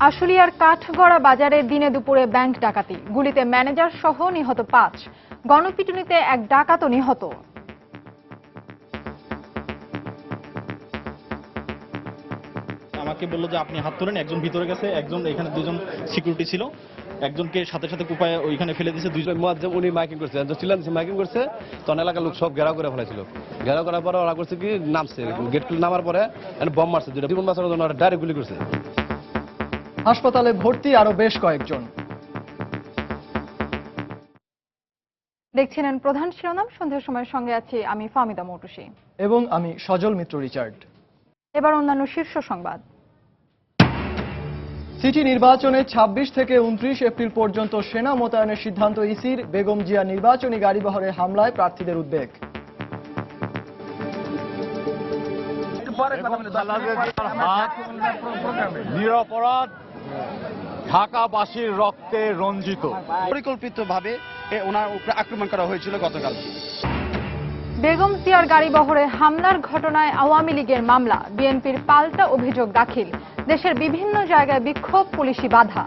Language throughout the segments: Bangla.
আশুলিয়ার কাঠগড়া বাজারে দিনে দুপুরে ব্যাংক ডাকাতি, গুলিতে ম্যানেজার সহ নিহত ৫। গণপিটুনিতে এক ডাকাতও নিহত। আমাকে বললো যে আপনি হাত তোলেন, একজন ভিতরে গেছে, একজন এখানে দুজন সিকিউরিটি ছিল, একজনকে সাথে সাথে কুপায় ওইখানে ফেলে দিয়েছে। দুইজন মুয়াজ্জেম উনি মাইকিং করছে, চিল্লান মাইকিং করছে, তখন এলাকার লোক সব ঘেরাও করে ফেলেছিল। ঘেরাও করার পরে ওরা করছে কি নামছে, গেট খুলে নামার পরে বম মারছে, দুটো জীবন বাঁচানোর জন্য ডাইরেক্ট গুলি করছে। হাসপাতালে ভর্তি আরো বেশ কয়েকজন। দেখছিলেন প্রধান শিরোনাম। সন্ধ্যার সময়ের সঙ্গে আছি আমি ফাহমিদা মৌটুসী এবং আমি সজল মিত্র রিচার্ড। এবার অন্যান্য শীর্ষ সংবাদ। সিটি নির্বাচনে ২৬ থেকে ২৯ এপ্রিল পর্যন্ত সেনা মোতায়েনের সিদ্ধান্ত ইসির। বেগম জিয়া নির্বাচনী গাড়িবহরে হামলায় প্রার্থীদের উদ্বেগ। নিরপরাধ ঢাকাবাসীর রক্তে রঞ্জিত। পরিকল্পিতভাবে ওনার উপরে আক্রমণ করা হয়েছিল গতকাল। বেগম জিয়ার গাড়িবহরে হামলার ঘটনায় আওয়ামী লীগের মামলা, বিএনপির পাল্টা অভিযোগ দাখিল। দেশের বিভিন্ন জায়গায় বিক্ষোভ, পুলিশি বাধা।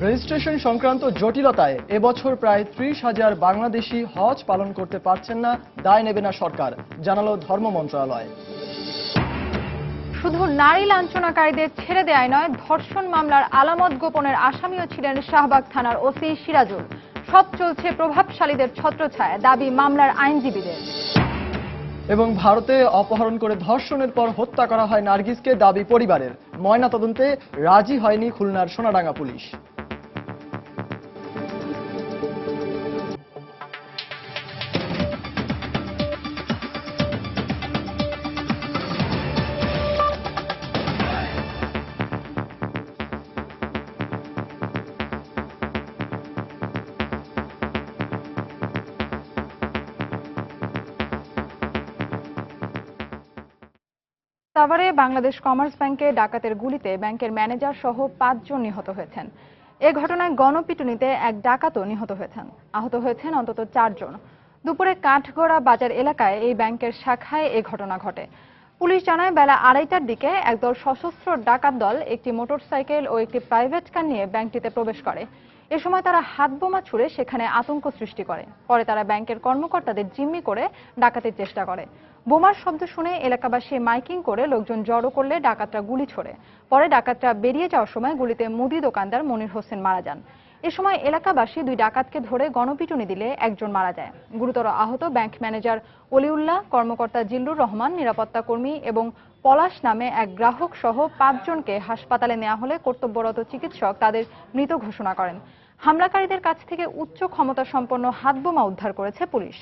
রেজিস্ট্রেশন সংক্রান্ত জটিলতায় এবছর প্রায় ৩০,০০০ বাংলাদেশি হজ পালন করতে পারছেন না, দায় নেবে না সরকার, জানালো ধর্ম মন্ত্রণালয়। শুধু নারী লাঞ্ছনাকারীদের ছেড়ে দেয়াই নয়, ধর্ষণ মামলার আলামত গোপনের আসামিও ছিলেন শাহবাগ থানার ওসি সিরাজুল। সব চলছে প্রভাবশালীদের ছত্রছায়ায়, দাবি মামলার আইনজীবীদের। এবং ভারতে অপহরণ করে ধর্ষণের পর হত্যা করা হয় নার্গিসকে, দাবি পরিবারের। ময়নাতদন্তে রাজি হয়নি খুলনার সোনাডাঙ্গা পুলিশ। সাভারে বাংলাদেশ কমার্স ব্যাংকে ডাকাতের গুলিতে ব্যাংকের ম্যানেজার সহ ৫ জন নিহত হয়েছেন। এ ঘটনায় গণপিটুনিতে এক ডাকাতও নিহত হয়েছেন। আহত হয়েছেন অন্তত ৪ জন। দুপুরে কাঠগড়া বাজার এলাকায় এই ব্যাংকের শাখায় এ ঘটনা ঘটে। পুলিশ জানায়, বেলা ২:৩০টার দিকে একদল সশস্ত্র ডাকাত দল একটি মোটরসাইকেল ও একটি প্রাইভেট কার নিয়ে ব্যাংকটিতে প্রবেশ করে। এ সময় তারা হাতবোমা ছুড়ে সেখানে আতঙ্ক সৃষ্টি করে। পরে তারা ব্যাংকের কর্মকর্তাদের জিম্মি করে ডাকাতির চেষ্টা করে। বোমার শব্দ শুনে এলাকাবাসী মাইকিং করে লোকজন জড়ো করলে ডাকাতরা গুলি ছোড়ে। পরে ডাকাতরা বেরিয়ে যাওয়ার সময় গুলিতে মুদি দোকানদার মনির হোসেন মারা যান। এ সময় এলাকাবাসী ২ ডাকাতকে ধরে গণপিটুনি দিলে একজন মারা যায়। গুরুতর আহত ব্যাংক ম্যানেজার অলিউল্লাহ, কর্মকর্তা জিল্লুর রহমান, নিরাপত্তা কর্মী এবং পলাশ নামে এক গ্রাহক সহ ৫ জনকে হাসপাতালে নেওয়া হলে কর্তব্যরত চিকিৎসক তাদের মৃত ঘোষণা করেন। হামলাকারীদের কাছ থেকে উচ্চ ক্ষমতা সম্পন্ন হাতবোমা উদ্ধার করেছে পুলিশ।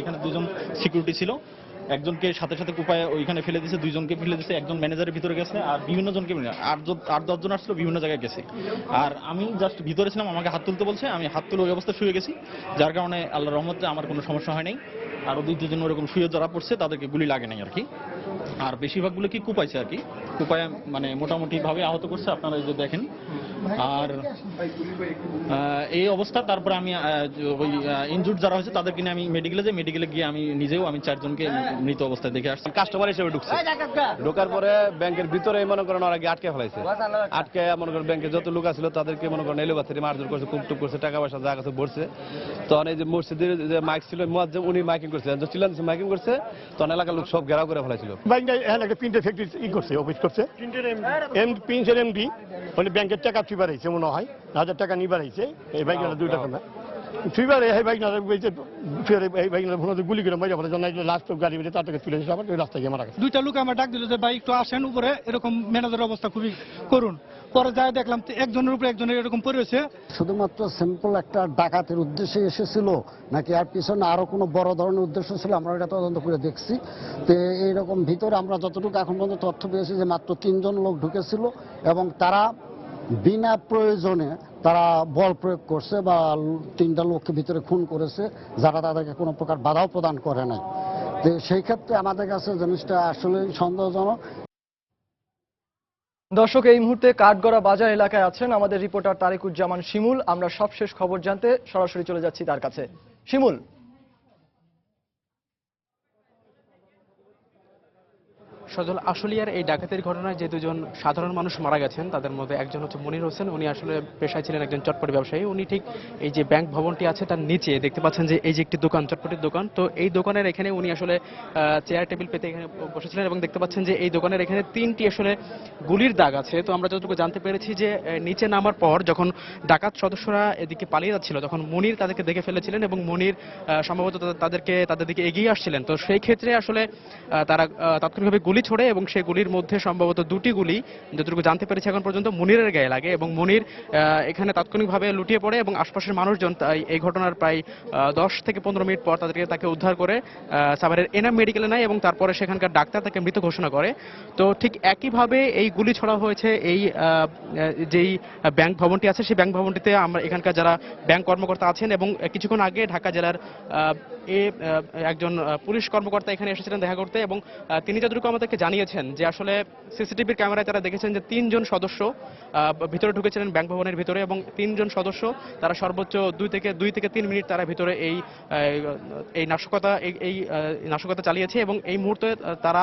এখানে দুজন সিকিউরিটি ছিল, একজনকে সাথে সাথে কুপায় ওইখানে ফেলে দিয়েছে, দুইজনকে ফেলে দিয়েছে, একজন ম্যানেজারের ভিতরে গেছে, আর বিভিন্ন জনকে ৮-১০ জন আসছিল, বিভিন্ন জায়গায় গেছে। আর আমি জাস্ট ভিতরে ছিলাম, আমাকে হাত তুলতে বলছে, আমি হাত তুলে ওই অবস্থায় শুয়ে গেছি, যার কারণে আল্লাহর রহমতে আমার কোনো সমস্যা হয় নাই। আর ওই দুজন ওরকম শুয়ে যারা পড়ছে তাদেরকে গুলি লাগে নাই আর কি। আর বেশিরভাগগুলো কি কুপাইছে আর কি, কুপায় মানে মোটামুটি ভাবে আহত করছে, আপনারা এই যে দেখেন। আর এই অবস্থা, তারপরে আমি ওই ইনজুর্ড যারা হয়েছে তাদেরকে নিয়ে আমি মেডিকেলে গিয়ে আমি নিজেও ৪ জনকে মৃত অবস্থায় দেখে আসছি। কাস্টমার হিসেবে ঢুকছে, ঢোকার পরে ব্যাংকের ভিতরে মনে করেন ওরা আটকে ফেলাইছে। আটকে মনে করেন ব্যাংকের যত লোক ছিল তাদেরকে মনে করেন এলো বাচ্চারি মারধর করছে, কুপটুপ করছে, টাকা পয়সা যা কাছে ভরছে। তখন এই যে মসজিদের যে মাইক ছিল, মুয়াজ্জেম উনি মাইকিং করছে, চিল্লান মাইকিং করছে, তখন এলাকার লোক সব ঘেরাও করে ফেলাইছিল। একটা প্রিন্টের ফ্যাক্টরি করছে, অফিস করছে, প্রিন্টের এমডি মানে ব্যাংকের টাকা ফি বাড়াইছে, মনে হয় ১০০০ টাকা নিয়ে বাড়াইছে। এই বাইক ২ টাকা না ফিবারে এই বাইক না এই বাইক গুলি করে মাইরা ফেলে, লাস্ট গাড়ি বেরিয়ে তার থেকে তুলে আবার রাস্তায় গিয়ে মারা গেছে। 2টা লোক আমার ডাক দিল যে ভাই একটু আসেন উপরে, এরকম ম্যানেজারের অবস্থা খুবই করুন। পরে যাই দেখলাম একজনের উপরে একজনের এরকম পড়েছে। শুধুমাত্র সিম্পল একটা ডাকাতের উদ্দেশ্যে এসেছিল নাকি আর পিছনে আরো কোনো বড় ধরনের উদ্দেশ্য ছিল, আমরা এটা তদন্ত করে দেখছি। তো এইরকম ভিতরে আমরা যতটুকু এখন পর্যন্ত তথ্য পেয়েছি যে মাত্র 3 জন লোক ঢুকেছিল এবং তারা বিনা প্রয়োজনে তারা বল প্রয়োগ করছে বা 3টা লোককে ভিতরে খুন করেছে, যারা তাদেরকে কোনো প্রকার বাধাও প্রদান করে নাই। তো সেই ক্ষেত্রে আমাদের কাছে জিনিসটা আসলে সন্দেহজনক। দর্শক, এই মুহূর্তে কাঠগড়া বাজার এলাকায় আছেন আমাদের রিপোর্টার তারিকুজ্জামান শিমুল। আমরা সবশেষ খবর জানতে সরাসরি চলে যাচ্ছি তার কাছে। শিমুল, সজল, আশুলিয়ার এই ডাকাতির ঘটনায় যে দুজন সাধারণ মানুষ মারা গেছেন তাদের মধ্যে একজন হচ্ছে মনির হোসেন। উনি আসলে পেশায় ছিলেন একজন চটপটি ব্যবসায়ী। উনি ঠিক এই যে ব্যাংক ভবনটি আছে তার নিচে দেখতে পাচ্ছেন যে এই যে একটি দোকান, চটপটির দোকান, তো এই দোকানের এখানে উনি আসলে চেয়ার টেবিল পেতে এখানে বসেছিলেন এবং দেখতে পাচ্ছেন যে এই দোকানের এখানে 3টি আসলে গুলির দাগ আছে। তো আমরা যতটুকু জানতে পেরেছি যে নিচে নামার পর যখন ডাকাত সদস্যরা এদিকে পালিয়ে যাচ্ছিল তখন মনির তাদেরকে দেখে ফেলেছিলেন এবং মনির সম্ভবত তাদের দিকে এগিয়ে আসছিলেন। তো সেই ক্ষেত্রে আসলে তারা তাৎক্ষণিকভাবে গুলি ছোড়ে এবং সেই গুলির মধ্যে সম্ভবত 2টি গুলি যতটুকু জানতে পেরেছি এখন পর্যন্ত মনিরের গায়ে লাগে এবং মনির এখানে তাৎক্ষণিকভাবে লুটিয়ে পড়ে এবং আশপাশের মানুষজন এই ঘটনার প্রায় 10 থেকে 15 মিনিট পর তাকে উদ্ধার করে সাভারের এনাম মেডিকেলে নেয় এবং তারপরে সেখানকার ডাক্তার তাকে মৃত ঘোষণা করে। তো ঠিক একইভাবে এই গুলি ছোড়া হয়েছে এই যেই ব্যাংক ভবনটি আছে সেই ব্যাংক ভবনটিতে আমরা এখানকার যারা ব্যাংক কর্মকর্তা আছেন এবং কিছুক্ষণ আগে ঢাকা জেলার একজন পুলিশ কর্মকর্তা এখানে এসেছিলেন দেখা করতে এবং তিনি যতটুকু আমাদেরকে জানিয়েছেন যে আসলে সিসিটিভির ক্যামেরায় তারা দেখেছেন যে 3 জন সদস্য ভিতরে ঢুকেছিলেন ব্যাংক ভবনের ভিতরে এবং 3 জন সদস্য তারা সর্বোচ্চ 2 থেকে 3 মিনিট তারা ভিতরে এই নাশকতা চালিয়েছে এবং এই মুহূর্তে তারা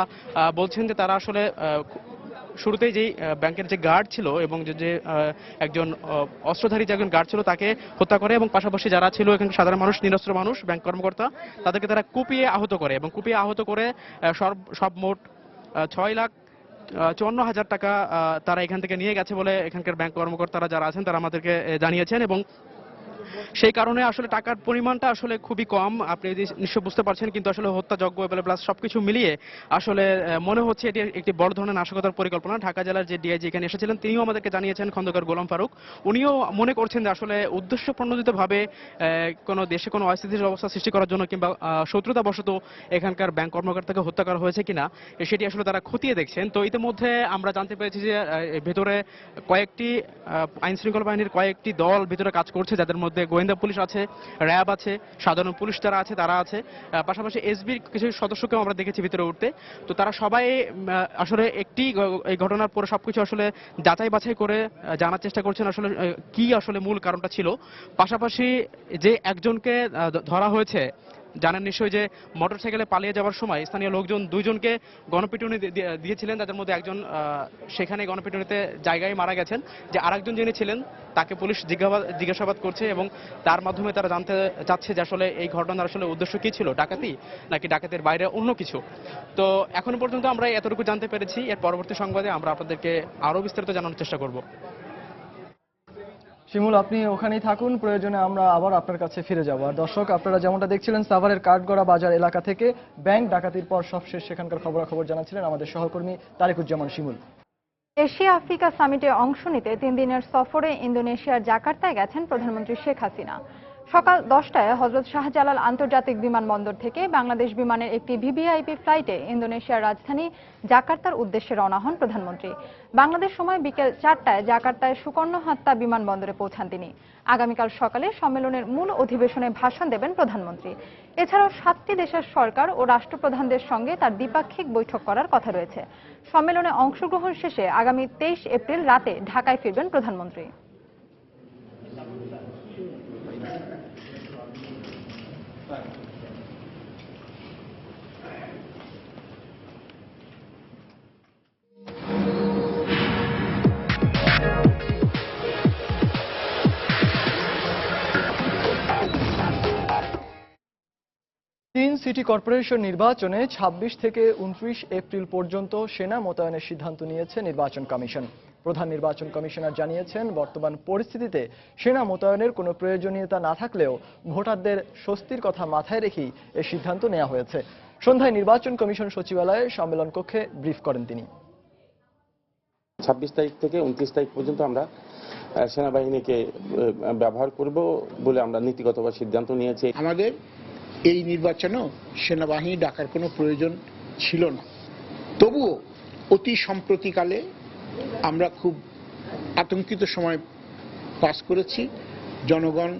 বলছেন যে তারা আসলে শুরুতেই যেই ব্যাংকের যে গার্ড ছিল এবং যে একজন অস্ত্রধারী যে একজন গার্ড ছিল তাকে হত্যা করে এবং পাশাপাশি যারা ছিল এখানে সাধারণ মানুষ, নিরস্ত্র মানুষ, ব্যাংক কর্মকর্তা, তাদেরকে তারা কুপিয়ে আহত করে এবং কুপিয়ে আহত করে সব মোট 6,54,000 টাকা তারা এখান থেকে নিয়ে গেছে বলে এখানকার ব্যাংক কর্মকর্তারা যারা আছেন তারা আমাদেরকে জানিয়েছেন এবং সেই কারণে আসলে টাকার পরিমাণটা আসলে খুবই কম, আপনি নিশ্চয় বুঝতে পারছেন, কিন্তু আসলে হত্যাযজ্ঞ প্লাস সবকিছু মিলিয়ে আসলে মনে হচ্ছে এটি একটি বড় ধরনের নাশকতার পরিকল্পনা। ঢাকা জেলার যে ডিআইজি এখানে এসেছিলেন তিনিও আমাদেরকে জানিয়েছেন, খন্দকার গোলাম ফারুক, উনিও মনে করছেন যে আসলে উদ্দেশ্য প্রণোদিতভাবে কোনো দেশে কোনো অস্থিতিশীল অবস্থা সৃষ্টি করার জন্য কিংবা শত্রুতাবশত এখানকার ব্যাংক কর্মকর্তাকে হত্যা করা হয়েছে কিনা সেটি আসলে তারা খতিয়ে দেখছেন। তো ইতিমধ্যে আমরা জানতে পেরেছি যে ভেতরে কয়েকটি আইন শৃঙ্খলা বাহিনীর কয়েকটি দল ভিতরে কাজ করছে, যাদের মধ্যে গোয়েন্দা পুলিশ আছে, র্যাব আছে, সাধারণ পুলিশ যারা আছে তারা আছে, পাশাপাশি এসবির কিছু সদস্যকেও আমরা দেখেছি ভিতরে উঠতে। তো তারা সবাই আসলে এই ঘটনার পরে সবকিছু আসলে যাচাই বাছাই করে জানার চেষ্টা করছেন আসলে কি আসলে মূল কারণটা ছিল। পাশাপাশি যে একজনকে ধরা হয়েছে, জানেন নিশ্চয়ই যে মোটরসাইকেলে পালিয়ে যাওয়ার সময় স্থানীয় লোকজন 2 জনকে গণপিটুনি দিয়েছিলেন, তাদের মধ্যে একজন সেখানে গণপিটুনিতে জায়গায় মারা গেছেন। যে আরেকজন যিনি ছিলেন তাকে পুলিশ জিজ্ঞাসাবাদ করছে এবং তার মাধ্যমে তারা জানতে চাচ্ছে যে আসলে এই ঘটনার আসলে উদ্দেশ্য কি ছিল, ডাকাতি নাকি ডাকাতের বাইরে অন্য কিছু। তো এখনো পর্যন্ত আমরা এতটুকু জানতে পেরেছি, এর পরবর্তী সংবাদে আমরা আপনাদেরকে আরো বিস্তারিত জানানোর চেষ্টা করব। শিমুল, আপনি ওখানেই থাকুন, প্রয়োজনে আমরা আবার আপনার কাছে ফিরে যাব। আর দর্শক, আপনারা যেমনটা দেখছিলেন সাভারের কাঠগড়া বাজার এলাকা থেকে ব্যাংক ডাকাতির পর সবশেষ সেখানকার খবরাখবর জানাচ্ছিলেন আমাদের সহকর্মী তারিকুজ্জামান শিমুল। এশিয়া আফ্রিকা সামিটে অংশ নিতে 3 দিনের সফরে ইন্দোনেশিয়ার জাকার্তায় গেছেন প্রধানমন্ত্রী শেখ হাসিনা। সকাল 10টায় হযরত শাহজালাল আন্তর্জাতিক বিমানবন্দর থেকে বাংলাদেশ বিমানের একটি ভিভিআইপি ফ্লাইটে ইন্দোনেশিয়ার রাজধানী জাকার্তার উদ্দেশ্যে রওনা হন প্রধানমন্ত্রী। বাংলাদেশ সময় বিকেল 4টায় জাকার্তায় সুকর্ণহাত্তা বিমানবন্দরে পৌঁছান তিনি। আগামীকাল সকালে সম্মেলনের মূল অধিবেশনে ভাষণ দেবেন প্রধানমন্ত্রী। এছাড়াও 7টি দেশের সরকার ও রাষ্ট্রপ্রধানদের সঙ্গে তার দ্বিপাক্ষিক বৈঠক করার কথা রয়েছে। সম্মেলনে অংশগ্রহণ শেষে আগামী 23 এপ্রিল রাতে ঢাকায় ফিরবেন প্রধানমন্ত্রী। সিটি কর্পোরেশন নির্বাচনে 26 থেকে 29 এপ্রিল পর্যন্ত সেনা মোতায়েনের সিদ্ধান্ত নিয়েছে নির্বাচন কমিশন। প্রধান নির্বাচন কমিশনার জানিয়েছেন, বর্তমান পরিস্থিতিতে সেনা মোতায়েনের কোনো প্রয়োজনীয়তা না থাকলেও ভোটারদের স্বস্তির কথা মাথায় রেখেই এই সিদ্ধান্ত নেওয়া হয়েছে। সন্ধ্যায় নির্বাচন কমিশন সচিবালয়ে সম্মেলন কক্ষে ব্রিফ করেন তিনি। 26 তারিখ থেকে 29 তারিখ পর্যন্ত আমরা সেনাবাহিনীকে ব্যবহার করব বলে আমরা নীতিগতভাবে সিদ্ধান্ত নিয়েছি। আমাদের এই নির্বাচনেও সেনাবাহিনী ডাকার কোনো প্রয়োজন ছিল না, তবুও অতি সম্প্রতিকালে আমরা খুব আতঙ্কিত সময় পাস করেছি। জনগণ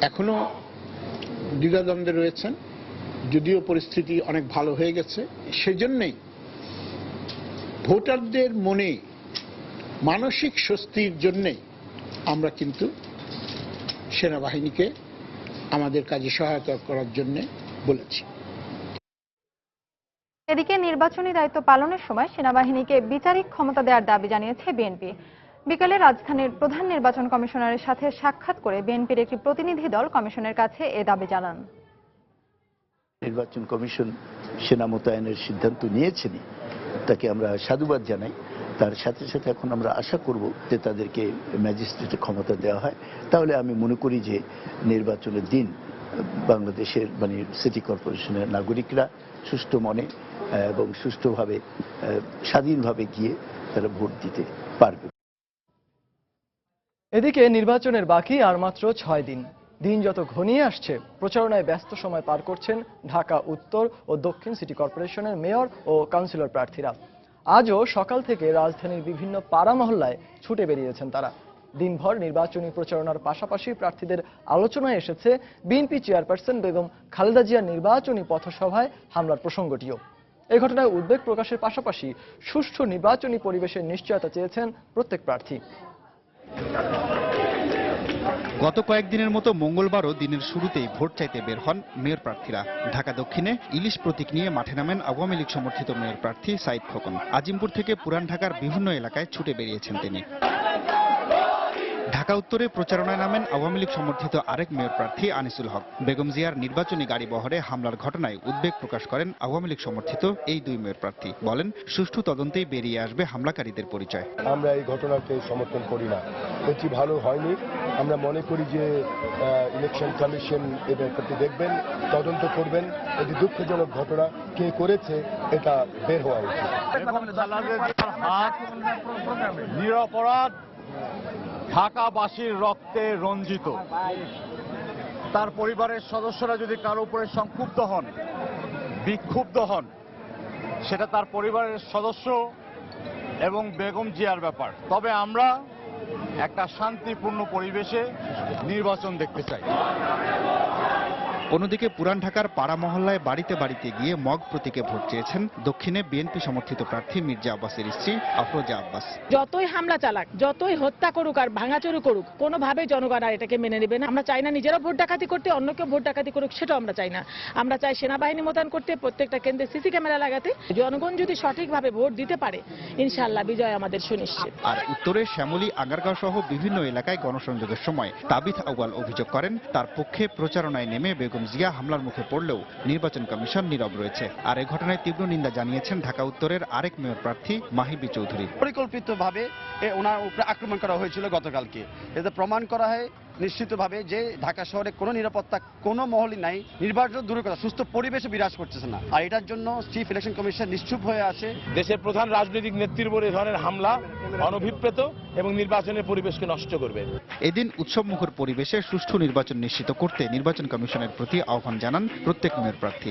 এখনো দ্বিধাদ্বন্দ্বে রয়েছেন, যদিও পরিস্থিতি অনেক ভালো হয়ে গেছে, সেজন্যই ভোটারদের মনে মানসিক স্বস্তির জন্যে আমরা কিন্তু সেনাবাহিনীকে আমাদের কাজে সহায়তা করার জন্য বলেছি। এদিকে নির্বাচনী দায়িত্ব পালনের সময় সেনাবাহিনীকে বিচারিক ক্ষমতা দেওয়ার দাবি জানিয়েছে বিএনপি। বিকেলে রাজধানীর প্রধান নির্বাচন কমিশনারের সাথে সাক্ষাৎ করে বিএনপির একটি প্রতিনিধি দল কমিশনের কাছে এ দাবি জানান। নির্বাচন কমিশন সেনা মোতায়েনের সিদ্ধান্ত নিয়েছেনই, তাকে আমরা সাধুবাদ জানাই। তার সাথে সাথে এখন আমরা আশা করব যে তাদেরকে ম্যাজিস্ট্রেটে ক্ষমতা দেওয়া হয়। তাহলে আমি মনে করি যে নির্বাচনের দিন বাংলাদেশের সিটি কর্পোরেশনের নাগরিকরা সুষ্ঠু মনে এবং সুষ্ঠুভাবে স্বাধীনভাবে গিয়ে তারা ভোট দিতে পারবে। এদিকে নির্বাচনের বাকি আর মাত্র 6 দিন। দিন যত ঘনিয়ে আসছে, প্রচারণায় ব্যস্ত সময় পার করছেন ঢাকা উত্তর ও দক্ষিণ সিটি কর্পোরেশনের মেয়র ও কাউন্সিলর প্রার্থীরা। আজও সকাল থেকে রাজধানীর বিভিন্ন পাড়া মহল্লায় ছুটে বেরিয়েছেন তারা। দিনভর নির্বাচনী প্রচারণার পাশাপাশি প্রার্থীদের আলোচনায় এসেছে বিএনপি চেয়ারপারসন বেগম খালেদা জিয়ার নির্বাচনী পথসভায় হামলার প্রসঙ্গটিও। এই ঘটনায় উদ্বেগ প্রকাশের পাশাপাশি সুষ্ঠু নির্বাচনী পরিবেশের নিশ্চয়তা চেয়েছেন প্রত্যেক প্রার্থী। গত কয়েকদিনের মতো মঙ্গলবারও দিনের শুরুতেই ভোট চাইতে বের হন মেয়র প্রার্থীরা। ঢাকা দক্ষিণে ইলিশ প্রতীক নিয়ে মাঠে নামেন আওয়ামী লীগ সমর্থিত মেয়র প্রার্থী সাইদ খোকন। আজিমপুর থেকে পুরান ঢাকার বিভিন্ন এলাকায় ছুটে বেরিয়েছেন তিনি। ঢাকা উত্তরে প্রচারণায় নামেন আওয়ামী লীগ সমর্থিত আরেক মেয়র প্রার্থী আনিসুল হক। বেগম জিয়ার নির্বাচনী গাড়ি বহরে হামলার ঘটনায় উদ্বেগ প্রকাশ করেন আওয়ামী লীগ সমর্থিত এই দুই মেয়র প্রার্থী। বলেন, সুষ্ঠু তদন্তেই বেরিয়ে আসবে হামলাকারীদের পরিচয়। আমরা এই ঘটনাকে সমর্থন করি না, এটি ভালো হয়নি। আমরা মনে করি যে ইলেকশন কমিশন এই ব্যাপারটি দেখবেন, তদন্ত করবেন। এটি দুঃখজনক ঘটনা, কে করেছে এটা বের হওয়া উচিত। নিরপরাধ ঢাকাবাসীর রক্তে রঞ্জিত। তার পরিবারের সদস্যরা যদি কারো উপরে সংক্ষুব্ধ হন, বিক্ষুব্ধ হন, সেটা তার পরিবারের সদস্য এবং বেগম জিয়ার ব্যাপার। তবে আমরা একটা শান্তিপূর্ণ পরিবেশে নির্বাচন দেখতে চাই। অন্যদিকে পুরান ঢাকার পাড়া মহল্লায় বাড়িতে বাড়িতে গিয়ে মগ প্রতীকে ভোট চেয়েছেন দক্ষিণে বিএনপি সমর্থিত প্রার্থী মির্জা আব্বাসের স্ত্রী আফরোজা আব্বাস। যতই হামলা চালাক, যতই হত্যা করুক আর ভাঙাচুরি করুক, কোনোভাবেই জনগণ আর এটাকে মেনে নেবে না। আমরা চাই না নিজেরা ভোট ডাকাতি করতে, অন্য কেউ ভোট ডাকাতি করুক, সেটাও আমরা চাই না। আমরা চাই সেনাবাহিনী মোতায়েন করতে, প্রত্যেকটা কেন্দ্রে সিসি ক্যামেরা লাগাতে। জনগণ যদি সঠিকভাবে ভোট দিতে পারে, ইনশাআল্লাহ বিজয় আমাদের সুনিশ্চিত। আর উত্তরে শ্যামলী, আগারগাঁও সহ বিভিন্ন এলাকায় গণসংযোগের সময় তাবিথ আউয়াল অভিযোগ করেন, তার পক্ষে প্রচারণায় নেমে বেগম জিয়া হামলার মুখে পড়লেও নির্বাচন কমিশন নীরব রয়েছে। আর এই ঘটনায় তীব্র নিন্দা জানিয়েছেন ঢাকা উত্তরের আরেক মেয়র প্রার্থী মাহিবি চৌধুরী। পরিকল্পিতভাবে ওনার উপরে আক্রমণ করা হয়েছিল গতকালকে। এতে প্রমাণ করা হয় নিশ্চিতভাবে যে ঢাকা শহরে কোনো নিরাপত্তা কোনো মহলই নাই। নির্বাচন দূরের কথা, সুস্থ পরিবেশে বিরাজ করতেছে না। আর এটার জন্য চিফ ইলেকশন কমিশন নিশ্চুপ হয়ে আছে। দেশের প্রধান রাজনৈতিক নেত্রীর উপর এই ধরনের হামলা অনভিপ্রেত এবং নির্বাচনের পরিবেশকে নষ্ট করবে। এদিন উৎসবমুখর পরিবেশে সুষ্ঠু নির্বাচন নিশ্চিত করতে নির্বাচন কমিশনের প্রতি আহ্বান জানান প্রত্যেক মেয়র প্রার্থী।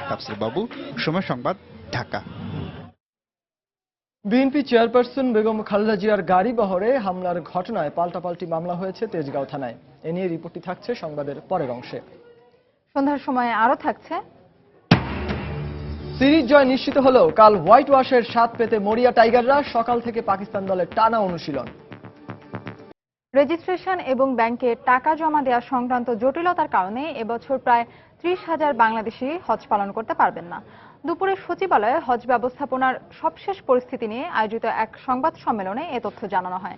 তাফসীর বাবু, সময় সংবাদ, ঢাকা। বিএনপি চেয়ারপারসন বেগম খালেদা জিয়ার গাড়ি বহরে হামলার ঘটনায় পাল্টাপাল্টি মামলা হয়েছে তেজগাঁও থানায়। এ নিয়ে রিপোর্টটি থাকছে সংবাদের পরের অংশে। সন্ধ্যার সময় আরো থাকছে, সিরিজ জয় নিশ্চিত হলেও কাল হোয়াইট ওয়াশের স্বাদ পেতে মরিয়া টাইগাররা সকাল থেকে পাকিস্তান দলের টানা অনুশীলন। রেজিস্ট্রেশন এবং ব্যাংকে টাকা জমা দেওয়া সংক্রান্ত জটিলতার কারণে এবছর প্রায় 30,000 বাংলাদেশি হজ পালন করতে পারবেন না। দুপুরে সচিবালয়ে হজ ব্যবস্থাপনার সবশেষ পরিস্থিতি নিয়ে আয়োজিত এক সংবাদ সম্মেলনে এ তথ্য জানানো হয়।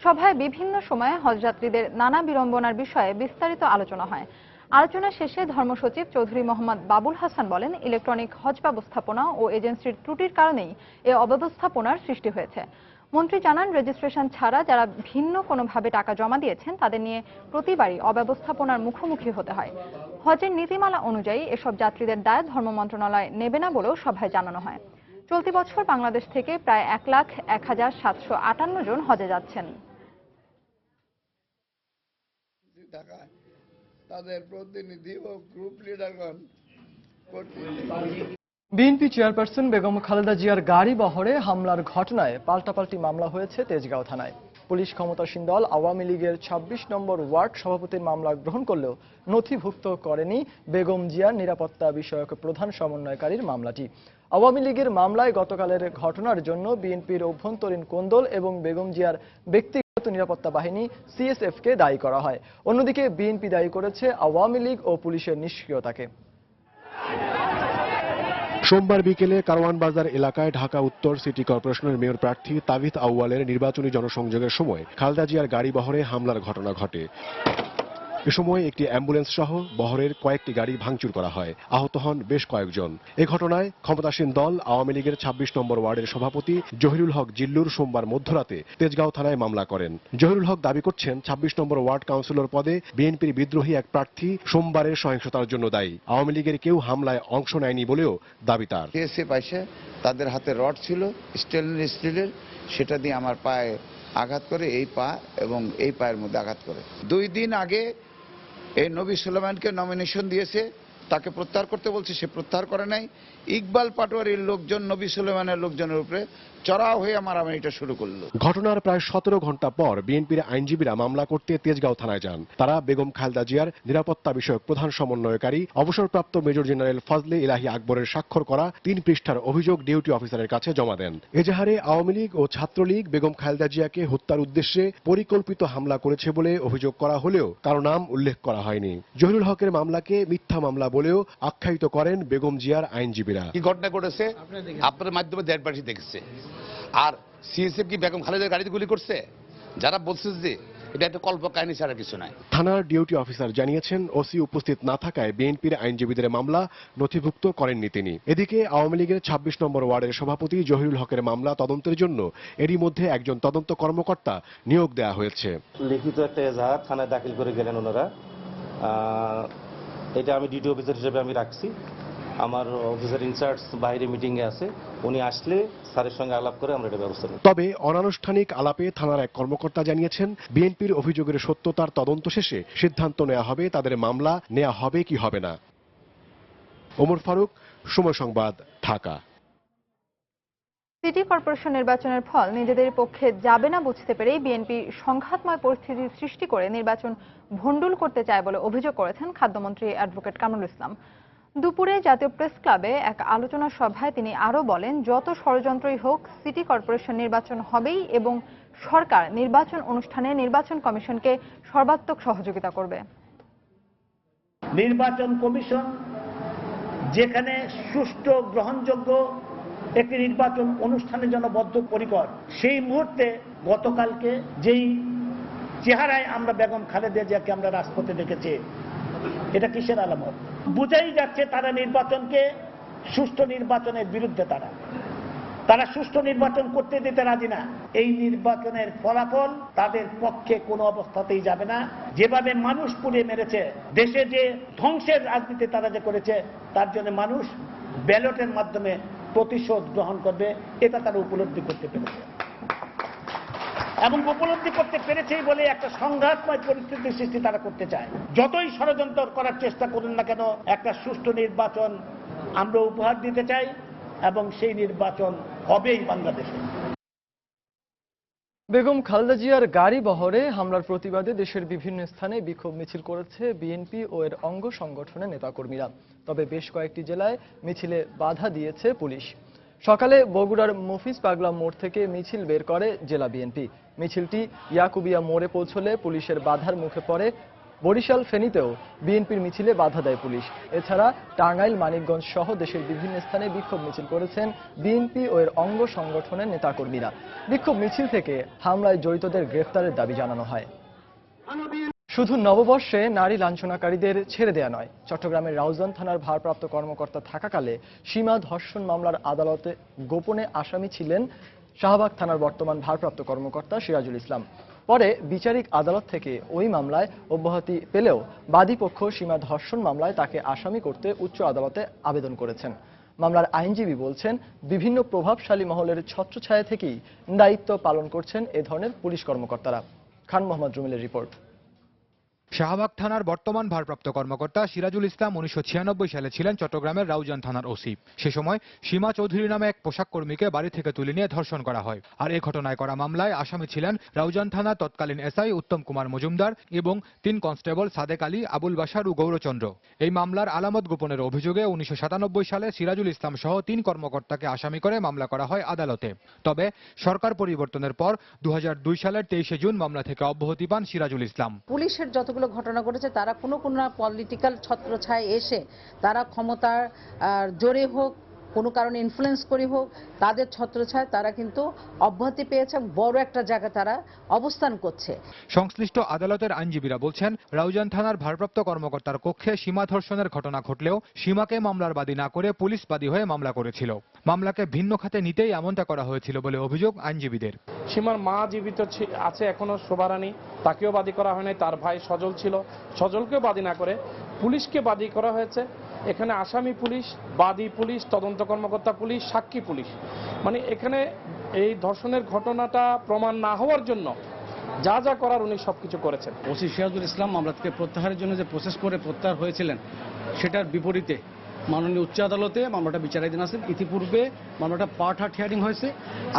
সভায় বিভিন্ন সময়ে হজযাত্রীদের নানা বিড়ম্বনার বিষয়ে বিস্তারিত আলোচনা হয়। আলোচনা শেষে ধর্মসচিব চৌধুরী মোহাম্মদ বাবুল হাসান বলেন, ইলেকট্রনিক হজ ব্যবস্থাপনা ও এজেন্সির ত্রুটির কারণেই এ অব্যবস্থাপনার সৃষ্টি হয়েছে। মন্ত্রী জানান, রেজিস্ট্রেশন ছাড়া যারা ভিন্ন কোনোভাবে টাকা জমা দিয়েছেন তাদের নিয়ে প্রতিবারই অব্যবস্থাপনার মুখোমুখি হতে হয়। হজের নীতিমালা অনুযায়ী এসব যাত্রীদের দায় ধর্ম মন্ত্রণালয় নেবে না বলেও সভায় জানানো হয়। চলতি বছর বাংলাদেশ থেকে প্রায় 1,01,758 জন হজে যাচ্ছেন। তাদের প্রতিনিধি ও গ্রুপ লিডারগণ বিএনপি চেয়ারপারসন বেগম খালেদা জিয়ার গাড়ি বহরে হামলার ঘটনায় পাল্টাপাল্টি মামলা হয়েছে তেজগাঁও থানায়। পুলিশ ক্ষমতাসীন দল আওয়ামী লীগের ২৬ নম্বর ওয়ার্ড সভাপতির মামলা গ্রহণ করলেও নথিভুক্ত করেনি বেগম জিয়ার নিরাপত্তা বিষয়ক প্রধান সমন্বয়কারীর মামলাটি। আওয়ামী লীগের মামলায় গতকালের ঘটনার জন্য বিএনপির অভ্যন্তরীণ কোন্দল এবং বেগম জিয়ার ব্যক্তিগত নিরাপত্তা বাহিনী সিএসএফকে দায়ী করা হয়। অন্যদিকে বিএনপি দায়ী করেছে আওয়ামী লীগ ও পুলিশের নিষ্ক্রিয়তাকে। সোমবার বিকেলে কারওয়ান বাজার এলাকায় ঢাকা উত্তর সিটি কর্পোরেশনের মেয়র প্রার্থী তাবিথ আউয়ালের নির্বাচনী জনসংযোগের সময় খালেদা জিয়ার গাড়ি বহরে হামলার ঘটনা ঘটে। এ সময় একটি অ্যাম্বুলেন্স সহ বহরের কয়েকটি গাড়ি ভাঙচুর করা হয়। আহত হন বেশ কয়েকজন। এ ঘটনায় ক্ষমতাসীন দল আওয়ামী লীগের ২৬ নম্বর ওয়ার্ডের সভাপতি জহিরুল হক জিল্লুর সোমবার মধ্যরাতে তেজগাঁও থানায় মামলা করেন। জহিরুল হক দাবি করছেন ২৬ নম্বর ওয়ার্ড কাউন্সিলর পদে বিএনপির বিদ্রোহী এক প্রার্থী সোমবারের সহিংসতার জন্য দায়ী। আওয়ামী লীগের কেউ হামলায় অংশ নেয়নি বলেও দাবি তার। তাদের হাতে রড ছিল স্টেনলেস স্টিলের, সেটা দিয়ে আমার পায়ে আঘাত করে, এই পা এবং এই পায়ের মধ্যে আঘাত করে। 2 দিন আগে এই নবী সুলেমানকে নমিনেশন দিয়েছে, তাকে প্রত্যাহার করতে বলছে, সে প্রত্যাহার করে নাই। ইকবাল পাটোয়ারির লোকজন নবী সুলেমানের লোকজনের উপরে চড়াও হয়ে মারামারিটা শুরু করলো। ঘটনার প্রায় 17 ঘন্টা পর বিএনপির আইনজীবীরা মামলা করতে তেজগাঁও থানায় যান। তারা বেগম খালেদা জিয়ার নিরাপত্তা বিষয়ক প্রধান সমন্বয়কারী অবসরপ্রাপ্ত মেজর জেনারেল ফজলে ইলাহি আকবরের স্বাক্ষর করা 3 পৃষ্ঠার অভিযোগ ডিউটি অফিসারের কাছে জমা দেন। এজাহারে আওয়ামী লীগ ও ছাত্রলীগ বেগম খালেদা জিয়াকে হত্যার উদ্দেশ্যে পরিকল্পিত হামলা করেছে বলে অভিযোগ করা হলেও কারো নাম উল্লেখ করা হয়নি। জহিরুল হকের মামলাকে মিথ্যা মামলা বলেও আখ্যায়িত করেন বেগম জিয়ার আইনজীবীরা। কি ঘটনা ঘটেছে আপনার মাধ্যমে দেশবাসী দেখেছে। আর সিএসএফ কি বেগম খালেদার গাড়িতে গুলি করছে? যারা বলছে যে এটা একটা কল্প কাহিনী ছাড়া কিছু নাই। থানার ডিউটি অফিসার জানিয়েছেন ওসি উপস্থিত না থাকায় বিএনপির আইনজীবীদের মামলা নথিভুক্ত করেননি তিনি। এদিকে আওয়ামী লীগের ২৬ নম্বর ওয়ার্ডের সভাপতি জহিরুল হকের মামলা তদন্তের জন্য এরই মধ্যে একজন তদন্ত কর্মকর্তা নিয়োগ দেওয়া হয়েছে। লিখিত একটা এজাহার থানায় দাখিল করে গেলেন ওনারা। এটা আমি ডিউটি অফিসার হিসেবে আমি রাখছি। আমার অফিসার ইনচার্জ বাইরে মিটিংয়ে আছে, উনি আসলে স্যারের সঙ্গে আলাপ করে আমরা এটা ব্যবস্থা নেব। তবে অনানুষ্ঠানিক আলাপে থানার এক কর্মকর্তা জানিয়েছেন বিএনপির অভিযোগের সত্যতার তদন্ত শেষে সিদ্ধান্ত নেওয়া হবে তাদের মামলা নেওয়া হবে কি হবে না। ওমর ফারুক, সময় সংবাদ, ঢাকা। সিটি কর্পোরেশন নির্বাচনের ফল নিজেদের পক্ষে যাবে না বুঝতে পেরেই বিএনপি সংঘাতময় পরিস্থিতি সৃষ্টি করে নির্বাচন ভণ্ডুল করতে চায় বলে অভিযোগ করেছেন খাদ্যমন্ত্রী অ্যাডভোকেট কামরুল ইসলাম। দুপুরে জাতীয় প্রেস ক্লাবে এক আলোচনা সভায় তিনি আরও বলেন, যত ষড়যন্ত্রই হোক সিটি কর্পোরেশন নির্বাচন হবেই এবং সরকার নির্বাচন অনুষ্ঠানে নির্বাচন কমিশনকে সর্বাত্মক সহযোগিতা করবে। নির্বাচন কমিশন যেখানে সুষ্ঠু গ্রহণযোগ্য একটি নির্বাচন অনুষ্ঠানের জন্য বদ্ধপরিকর, সেই মুহূর্তে গতকালকে যেই চেহারায় আমরা বেগম খালেদা জিয়াকে আমরা রাজপথে দেখেছি, এটা কিসের আলামত? বুঝাই যাচ্ছে তারা নির্বাচনকে সুষ্ঠু নির্বাচনের বিরুদ্ধে। তারা সুষ্ঠু নির্বাচন করতে দিতে রাজি না। এই নির্বাচনের ফলাফল তাদের পক্ষে কোনো অবস্থাতেই যাবে না। যেভাবে মানুষ পুড়িয়ে মেরেছে, দেশে যে ধ্বংসের রাজনীতি তারা যে করেছে, তার জন্য মানুষ ব্যালটের মাধ্যমে প্রতিশোধ গ্রহণ করবে, এটা তারা উপলব্ধি করতে পেরেছে। এবং উপলব্ধি করতে পেরেছেই বলে একটা সংঘাতময় পরিস্থিতির সৃষ্টি তারা করতে চায়। যতই ষড়যন্ত্র করার চেষ্টা করুন না কেন, একটা সুষ্ঠু নির্বাচন আমরা উপহার দিতে চাই এবং সেই নির্বাচন হবেই বাংলাদেশে। বেগম খালেদা জিয়ার গাড়ি বহরে হামলার প্রতিবাদে দেশের বিভিন্ন স্থানে বিক্ষোভ মিছিল করেছে বিএনপি ও এর অঙ্গ সংগঠনের নেতাকর্মীরা। তবে বেশ কয়েকটি জেলায় মিছিলে বাধা দিয়েছে পুলিশ। সকালে বগুড়ার মফিজ পাগলা মোড় থেকে মিছিল বের করে জেলা বিএনপি। মিছিলটি ইয়াকুবিয়া মোড়ে পৌঁছলে পুলিশের বাধার মুখে পড়ে। বরিশাল, ফেনীতেও বিএনপির মিছিলে বাধা দেয় পুলিশ। এছাড়া টাঙ্গাইল, মানিকগঞ্জ সহ দেশের বিভিন্ন স্থানে বিক্ষোভ মিছিল করেছেন বিএনপি ও এর অঙ্গ সংগঠনের নেতাকর্মীরা। বিক্ষোভ মিছিল থেকে হামলায় জড়িতদের গ্রেফতারের দাবি জানানো হয়। শুধু নববর্ষে নারী লাঞ্ছনাকারীদের ছেড়ে দেয়া নয়, চট্টগ্রামের রাউজান থানার ভারপ্রাপ্ত কর্মকর্তা থাকাকালে সীমা ধর্ষণ মামলার আদালতে গোপনে আসামি ছিলেন শাহবাগ থানার বর্তমান ভারপ্রাপ্ত কর্মকর্তা সিরাজুল ইসলাম। পরে বিচারিক আদালত থেকে ওই মামলায় অব্যাহতি পেলেও বাদীপক্ষ সীমা ধর্ষণ মামলায় তাকে আসামি করতে উচ্চ আদালতে আবেদন করেছেন। মামলার আইনজীবী বলছেন, বিভিন্ন প্রভাবশালী মহলের ছত্রছায়া থেকেই দায়িত্ব পালন করছেন এ ধরনের পুলিশ কর্মকর্তারা। খান মোহাম্মদ রুমিলের রিপোর্ট। শাহবাগ থানার বর্তমান ভারপ্রাপ্ত কর্মকর্তা সিরাজুল ইসলাম 1996 সালে ছিলেন চট্টগ্রামের রাউজান থানার ওসি। সে সময় সীমা চৌধুরী নামে এক পোশাক কর্মীকে বাড়ি থেকে তুলে নিয়ে ধর্ষণ করা হয়। আর এই ঘটনায় করা মামলায় আসামি ছিলেন রাউজান থানার তৎকালীন এসআই উত্তম কুমার মজুমদার এবং 3 কনস্টেবল সাদেক আলী, আবুল বাশার ও গৌরচন্দ্র। এই মামলার আলামত গোপনের অভিযোগে 1997 সালে সিরাজুল ইসলাম সহ 3 কর্মকর্তাকে আসামি করে মামলা করা হয় আদালতে। তবে সরকার পরিবর্তনের পর 2002 সালের 23 জুন মামলা থেকে অব্যাহতি পান সিরাজুল ইসলাম। পুলিশের যতগুলো ঘটনা ঘটেছে তারা কোনো পলিটিক্যাল ছত্রছায়ায় এসে তারা ক্ষমতার জোরে হোক, কোনো কারণে ইনফ্লুয়েন্স করে হোক, তাদের ছত্রছায় তারা কিন্তু অব্যাহতি পেয়েছে, বড় একটা জায়গা তারা অবস্থান করছে। সংশ্লিষ্ট আদালতের আইনজীবীরা বলছেন, রাউজান থানার ভারপ্রাপ্ত কর্মকর্তার কক্ষে সীমা ধর্ষণের ঘটনা ঘটলেও সীমাকে মামলার বাদী না করে পুলিশ বাদী হয়ে মামলা করেছিল। মামলাকে ভিন্ন খাতে নিতেই এমনটা করা হয়েছিল বলে অভিযোগ আইনজীবীদের। সীমার মা জীবিত আছে এখনো, শোভারানী, তাকেও বাদী করা হয় নাই। তার ভাই সজল ছিল, সজলকেও বাদী না করে পুলিশকে বাদী করা হয়েছে। এখানে আসামি পুলিশ, বাদী পুলিশ, তদন্ত কর্মকর্তা পুলিশ, সাক্ষী পুলিশ। মানে এখানে এই ধর্ষণের ঘটনাটা প্রমাণ না হওয়ার জন্য যা যা করার উনি সবকিছু করেছেন। ওসি সিরাজুল ইসলাম মামলা থেকে প্রত্যাহারের জন্য যে প্রসেস করে প্রত্যাহার হয়েছিলেন, সেটার বিপরীতে মাননীয় উচ্চ আদালতে মামলাটা বিচারাধীন আছে। ইতিপূর্বে মামলাটা পার্ট হার্ট হিয়ারিং হয়েছে,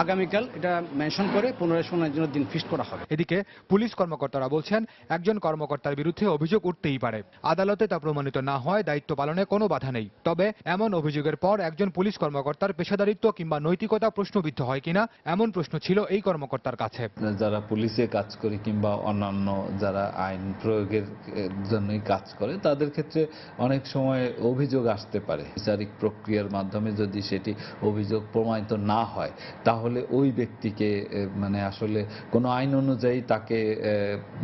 আগামীকাল এটা মেনশন করে পুনরায় শুনানির জন্য দিন ফিক্সড করা হবে। এদিকে পুলিশ কর্মকর্তারা বলছেন, একজন কর্মকর্তার বিরুদ্ধে অভিযোগ উঠতেই পারে, আদালতে তা প্রমাণিত না হয় দায়িত্ব পালনে কোনো বাধা নেই। তবে এমন অভিযোগের পর একজন পুলিশ কর্মকর্তার পেশাদারিত্ব কিংবা নৈতিকতা প্রশ্নবিদ্ধ হয় কিনা, এমন প্রশ্ন ছিল এই কর্মকর্তার কাছে। যারা পুলিশে কাজ করে কিংবা অন্যান্য যারা আইন প্রয়োগের জন্যই কাজ করে, তাদের ক্ষেত্রে অনেক সময় অভিযোগ আসতে পারে। বিচারিক প্রক্রিয়ার মাধ্যমে যদি সেটি অভিযোগ প্রমাণিত না হয়, তাহলে ওই ব্যক্তিকে মানে আসলে কোনো আইন অনুযায়ী তাকে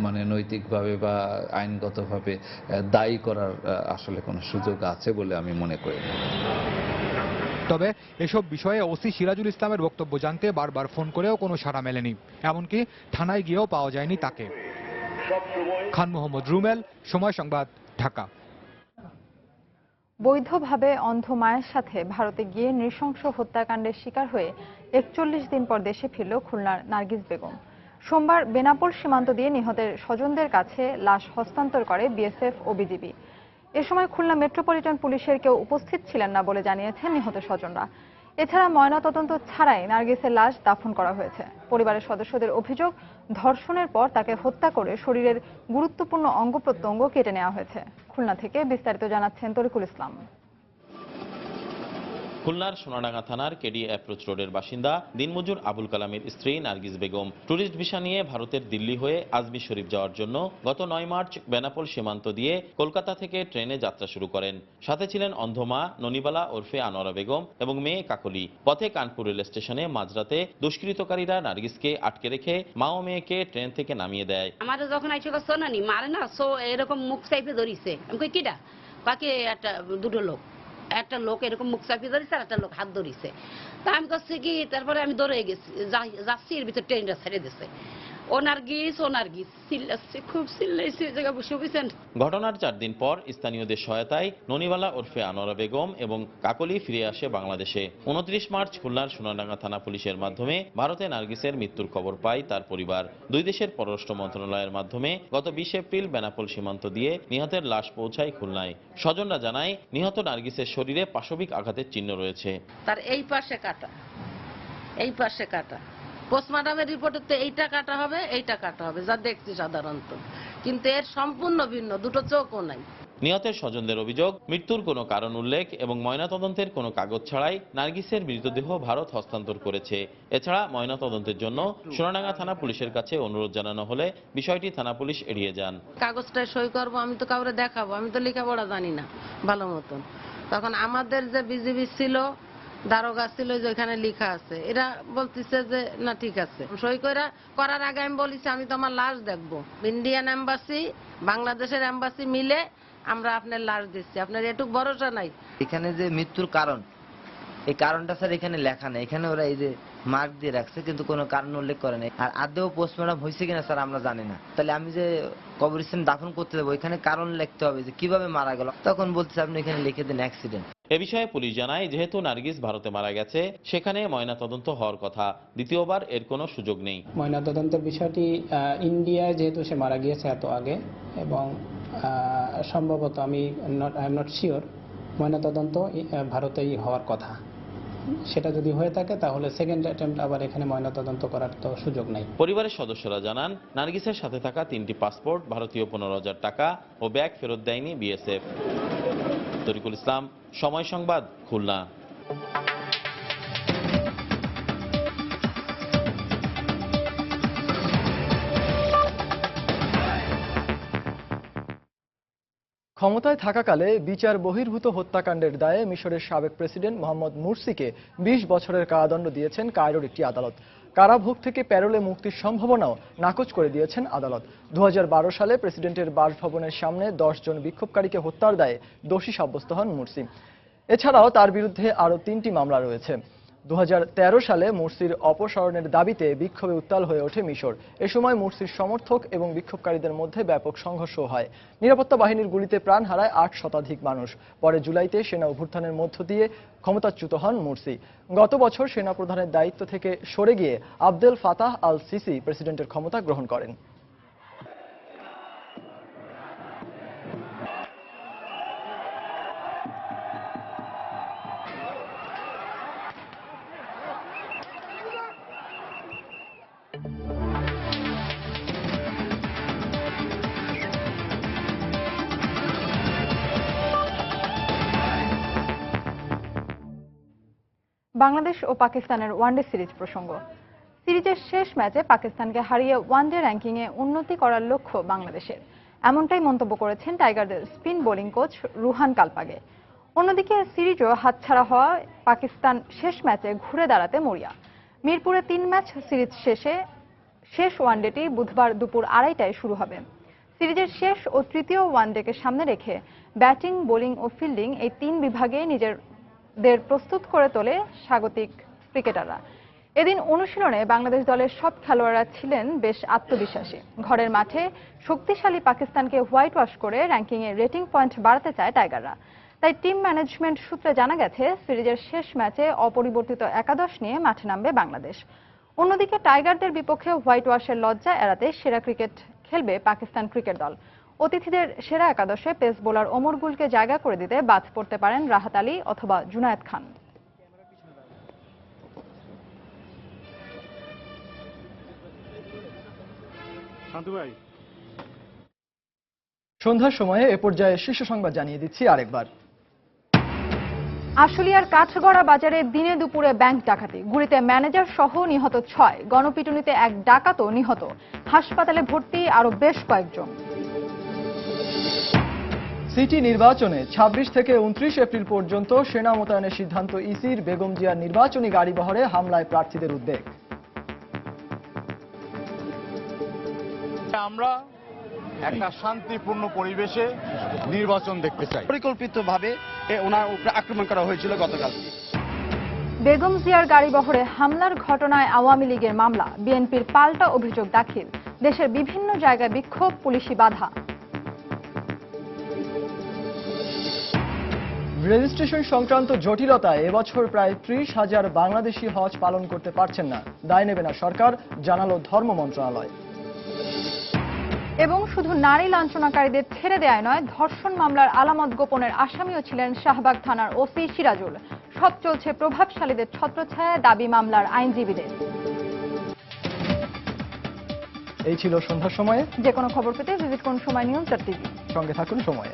মানে নৈতিকভাবে বা আইনগতভাবে দায়ী করার আসলে কোনো সুযোগ আছে বলে আমি মনে করি না। তবে এসব বিষয়ে ওসি সিরাজুল ইসলামের বক্তব্য জানতে বারবার ফোন করেও কোনো সাড়া মেলেনি, এমনকি থানায় গিয়েও পাওয়া যায়নি তাকে। খান মোহাম্মদ রুমেল, সময় সংবাদ, ঢাকা। বৈধভাবে অন্ধ মায়ের সাথে ভারতে গিয়ে নৃশংস হত্যাকাণ্ডের শিকার হয়ে 41 দিন পর দেশে ফিরল খুলনার নার্গিস বেগম। সোমবার বেনাপোল সীমান্ত দিয়ে নিহতের স্বজনদের কাছে লাশ হস্তান্তর করে বিএসএফ ও বিজিবি। এ সময় খুলনা মেট্রোপলিটন পুলিশের কেউ উপস্থিত ছিলেন না বলে জানিয়েছেন নিহত স্বজনরা। এছাড়া ময়নাতদন্ত ছাড়াই নার্গিসের লাশ দাফন করা হয়েছে। পরিবারের সদস্যদের অভিযোগ, ধর্ষণের পর তাকে হত্যা করে শরীরের গুরুত্বপূর্ণ অঙ্গ প্রত্যঙ্গ কেটে নেওয়া হয়েছে। খুলনা থেকে বিস্তারিত জানাচ্ছেন তরিকুল ইসলাম। খুলনার সোনাডাঙ্গা থানার কেডি অ্যাপ্রোচ রোডের বাসিন্দা দিনমজুর আবুল কালামের স্ত্রী নার্গিস বেগম ট্যুরিস্ট ভিসা নিয়ে ভারতের দিল্লি হয়ে আজমির শরীফ যাওয়ার জন্য গত 9 মার্চ বেনাপোল সীমান্ত দিয়ে কলকাতা থেকে ট্রেনে যাত্রা শুরু করেন। সাথে ছিলেন অন্ধমা ননিবালা ওরফে আনোয়ারা বেগম এবং মেয়ে কাকলি। পথে কানপুর রেল স্টেশনে মাঝরাতে দুষ্কৃতকারীরা নার্গিসকে আটকে রেখে মা ও মেয়েকে ট্রেন থেকে নামিয়ে দেয়। আমার যখন আইসে সোনানি মারে না, সো এরকম মুখ চাইপে ধরিছে। আমি কই কিডা? বাকি দুটো লোক, একটা লোক এরকম মুখ চাপিয়ে ধরিছে আর একটা লোক হাত ধরিছে। তা আমি করছি কি, তারপরে আমি দৌড়ে গেছি, যাচ্ছি, এর ভিতরে ট্রেনটা ছেড়ে দিছে। ও নার্গিস চিল্লাচ্ছে, খুব চিল্লাইছে, জায়গা বসে বুঝছেন। ঘটনার 4 দিন পর স্থানীয়দের সহায়তায় ননিবালা ওরফে আনোয়ারা বেগম এবং কাকলি ফিরে আসে বাংলাদেশে। 29 মার্চ খুলনার সোনাডাঙ্গা থানা পুলিশের মাধ্যমে ভারতে নার্গিসের মৃত্যুর খবর পায় তার পরিবার। দুই দেশের পররাষ্ট্র মন্ত্রণালয়ের মাধ্যমে গত 20 এপ্রিল বেনাপোল সীমান্ত দিয়ে নিহতের লাশ পৌঁছায় খুলনায়। স্বজনরা জানায়, নিহত নার্গিসের শরীরে পাশবিক আঘাতের চিহ্ন রয়েছে। তার এই পাশে কাটা, এই পাশে কাটা। পোস্টমর্টমের রিপোর্টে তো এইটা কাটা হবে, এইটা কাটা হবে, যা দেখছি সাধারণত, কিন্তু এর সম্পূর্ণ ভিন্ন, দুটো চোখও নাই। নিহতের স্বজনদের অভিযোগ, মৃত্যুর কোনো কারণ উল্লেখ এবং ময়নাতদন্তের কোনো কাগজ ছাড়াই নার্গিসের মৃতদেহ ভারত হস্তান্তর করেছে। এছাড়া ময়নাতদন্তের জন্য সোনাডাঙ্গা থানা পুলিশের কাছে অনুরোধ জানানো হলে বিষয়টি থানা পুলিশ এড়িয়ে যান। কাগজটায় সই করবো, আমি তো কাউরে দেখাবো, আমি তো লেখাপড়া জানি না ভালো মতন। তখন আমাদের যে বিজিবি ছিল, দারোগা ছিল, যে ওইখানে লেখা আছে, এরা বলতেছে যে না ঠিক আছে। সই করার আগে আমি বলেছি আমি তো আমার লাশ দেখবো। ইন্ডিয়ান এম্বাসি, বাংলাদেশের এম্বাসি মিলে আমরা আপনার লাশ দিচ্ছি, আপনার এটুক ভরসা নাই। এখানে যে মৃত্যুর কারণ এই কারণটা স্যার এখানে লেখা নেই, এখানে ওরা এই যে মার্ক দিয়ে রাখছে কিন্তু কোনো কারণ উল্লেখ করে নাই। আর আদৌ পোস্টমর্টম হয়েছে কিনা স্যার আমরা জানি না। তাহলে আমি যে কবরস্থানে দাফন করতে দেবো এখানে কারণ লিখতে হবে যে কিভাবে মারা গেল, তখন বলছে আপনি এখানে লিখে দেন অ্যাক্সিডেন্ট। এ বিষয়ে পুলিশ জানায়, যেহেতু নার্গিস ভারতে মারা গেছে সেখানে ময়নাতদন্ত হওয়ার কথা, দ্বিতীয়বার এর কোনো সুযোগ নেই। ময়নাতদন্তের বিষয়টি ইন্ডিয়ায় যেহেতু সে মারা গিয়েছে এত আগে, এবং সম্ভবত আই এম নট শিওর, ময়নাতদন্ত ভারতেই হওয়ার কথা। সেটা যদি হয়ে থাকে তাহলে সেকেন্ড অ্যাটেম্পট আবার এখানে ময়নাতদন্ত করার তো সুযোগ নেই। পরিবারের সদস্যরা জানান, নার্গিসের সাথে থাকা 3টি পাসপোর্ট, ভারতীয় 15,000 টাকা ও ব্যাগ ফেরত দেয়নি বিএসএফ। তরিকুল ইসলাম, সময় সংবাদ, খুলনা। ক্ষমতায় থাকাকালে বিচার বহির্ভূত হত্যাকাণ্ডের দায়ে মিশরের সাবেক প্রেসিডেন্ট মোহাম্মদ মুরসিকে 20 বছরের কারাদণ্ড দিয়েছেন কায়রোর একটি আদালত। কারাভোগ থেকে প্যারোলে মুক্তির সম্ভাবনাও নাকচ করে দিয়েছেন আদালত। 2012 সালে প্রেসিডেন্টের বাসভবনের সামনে 10 জন বিক্ষোভকারীকে হত্যার দায়ে দোষী সাব্যস্ত হন মুরসি। এছাড়াও তার বিরুদ্ধে আরও 3টি মামলা রয়েছে। 2013 সালে মুরসির অপসারণের দাবিতে বিক্ষোভে উত্তাল হয়ে ওঠে মিশর। এ সময় মুরসির সমর্থক এবং বিক্ষোভকারীদের মধ্যে ব্যাপক সংঘর্ষ হয়। নিরাপত্তা বাহিনীর গুলিতে প্রাণ হারায় 8 শতাধিক মানুষ। পরে জুলাইতে সেনা অভ্যুত্থানের মধ্য দিয়ে ক্ষমতাচ্যুত হন মুরসি। গত বছর সেনা প্রধানের দায়িত্ব থেকে সরে গিয়ে আবদেল ফাতাহ আল সিসি প্রেসিডেন্টের ক্ষমতা গ্রহণ করেন। বাংলাদেশ ও পাকিস্তানের ওয়ানডে সিরিজ প্রসঙ্গ। সিরিজের শেষ ম্যাচে পাকিস্তানকে হারিয়ে ওয়ানডে র্যাঙ্কিংয়ে উন্নতি করার লক্ষ্য বাংলাদেশের, এমনটাই মন্তব্য করেছেন টাইগারদের স্পিন বোলিং কোচ রুহান কালপাগে। অন্যদিকে সিরিজও হাতছাড়া হওয়া পাকিস্তান শেষ ম্যাচে ঘুরে দাঁড়াতে মরিয়া। মিরপুরে 3 ম্যাচ সিরিজ শেষ ওয়ানডেটি বুধবার দুপুর 2:30টায় শুরু হবে। সিরিজের শেষ ও তৃতীয় ওয়ানডেকে সামনে রেখে ব্যাটিং, বোলিং ও ফিল্ডিং এই 3 বিভাগে নিজেদের প্রস্তুত করে তোলে স্বাগতিক ক্রিকেটাররা। এদিন অনুশীলনে বাংলাদেশ দলের সব খেলোয়াড়রা ছিলেন বেশ আত্মবিশ্বাসী। ঘরের মাঠে শক্তিশালী পাকিস্তানকে হোয়াইট ওয়াশ করে র্যাঙ্কিংয়ে রেটিং পয়েন্ট বাড়াতে চায় টাইগাররা। তাই টিম ম্যানেজমেন্ট সূত্রে জানা গেছে সিরিজের শেষ ম্যাচে অপরিবর্তিত একাদশ নিয়ে মাঠে নামবে বাংলাদেশ। অন্যদিকে টাইগারদের বিপক্ষে হোয়াইট ওয়াশের লজ্জা এড়াতে সেরা ক্রিকেট খেলবে পাকিস্তান ক্রিকেট দল। অতিথিদের সেরা একাদশে পেস বোলার ওমর গুলকে জায়গা করে দিতে বাদ পড়তে পারেন রাহাত আলী অথবা জুনায়েদ খান। সন্ধ্যার সময়ে এ পর্যায়ে শীর্ষ সংবাদ জানিয়ে দিচ্ছি আরেকবার। আশুলিয়ার কাঠগড়া বাজারে দিনে দুপুরে ব্যাংক ডাকাতি, গুলিতে ম্যানেজার সহ নিহত 6, গণপিটুনিতে এক ডাকাতও নিহত, হাসপাতালে ভর্তি আরো বেশ কয়েকজন। সিটি নির্বাচনে 26 থেকে 29 এপ্রিল পর্যন্ত সেনা মোতায়েনের সিদ্ধান্ত ইসির, বেগম জিয়ার নির্বাচনী গাড়িবহরে হামলায় প্রার্থীদের উদ্বেগ। আমরা একটা শান্তিপূর্ণ পরিবেশে নির্বাচন দেখতে চাই। পরিকল্পিতভাবে ওনার উপরে আক্রমণ করা হয়েছিল গতকাল। বেগম জিয়ার গাড়িবহরে হামলার ঘটনায় আওয়ামী লীগের মামলা, বিএনপির পাল্টা অভিযোগ দাখিল, দেশের বিভিন্ন জায়গায় বিক্ষোভ, পুলিশি বাধা। রেজিস্ট্রেশন সংক্রান্ত জটিলতায় এবছর প্রায় 30,000 বাংলাদেশি হজ পালন করতে পারছেন না, দায় নেবে না সরকার, জানালো ধর্ম মন্ত্রণালয়। এবং শুধু নারী লাঞ্ছনাকারীদের ছেড়ে দেয় নয়, ধর্ষণ মামলার আলামত গোপনের আসামিও ছিলেন শাহবাগ থানার ওসি সিরাজুল। সব চলছে প্রভাবশালীদের ছত্রছায়ায়, দাবি মামলার আইনজীবীদের। এই ছিল সন্ধ্যার সময়ে। যে কোনো খবর পেতে ভিজিট করুন সময় নিউজ.টিভি। সঙ্গে থাকুন সময়ে।